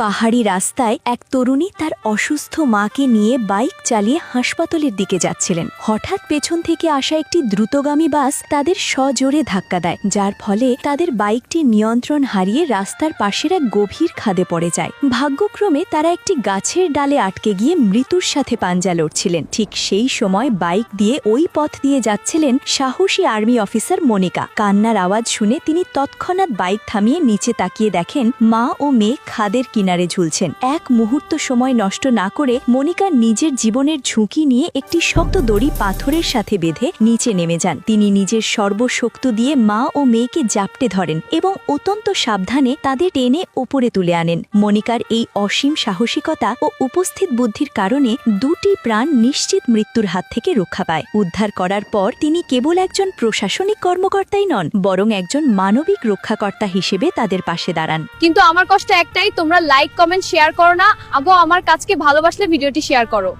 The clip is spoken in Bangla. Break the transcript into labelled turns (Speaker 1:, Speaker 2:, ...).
Speaker 1: পাহাড়ি রাস্তায় এক তরুণী তার অসুস্থ মাকে নিয়ে বাইক চালিয়ে হাসপাতালের দিকে যাচ্ছিলেন। হঠাৎ পেছন থেকে আসা একটি দ্রুতগামী বাস তাদের সজোরে ধাক্কা দেয়, যার ফলে তাদের বাইকটি নিয়ন্ত্রণ হারিয়ে রাস্তার পাশের এক গভীর খাদে পড়ে যায়। ভাগ্যক্রমে তারা একটি গাছের ডালে আটকে গিয়ে মৃত্যুর সাথে পাঞ্জা লড়ছিলেন। ঠিক সেই সময় বাইক দিয়ে ওই পথ দিয়ে যাচ্ছিলেন সাহসী আর্মি অফিসার মনিকা। কান্নার আওয়াজ শুনে তিনি তৎক্ষণাৎ বাইক থামিয়ে নিচে তাকিয়ে দেখেন মা ও মেয়ে খাদের কিনারে ঝুলছেন। এক মুহূর্ত সময় নষ্ট না করে মনিকা নিজের জীবনের ঝুঁকি নিয়ে একটি শক্ত দড়ি পাথরের সাথে বেঁধে নিচে নেমে যান। তিনি নিজের সর্বশক্তি দিয়ে মা ও মেয়েকে জাপটে ধরেন এবং অত্যন্ত সাবধানে তাদের টেনে ওপরে তুলে আনেন। মনিকার এই অসীম সাহসিকতা ও উপস্থিত বুদ্ধির কারণে দুটি প্রাণ নিশ্চিত মৃত্যুর হাত থেকে রক্ষা পায়। উদ্ধার করার পর তিনি কেবল একজন প্রশাসনিক কর্মকর্তাই নন, বরং একজন মানবিক রক্ষাকর্তা হিসেবে তাদের পাশে দাঁড়ান।
Speaker 2: কিন্তু আমার কষ্ট একটাই, তোমরা লাইক কমেন্ট শেয়ার করো না। আগো আমার কাজকে ভালোবাসলে ভিডিওটি শেয়ার করো।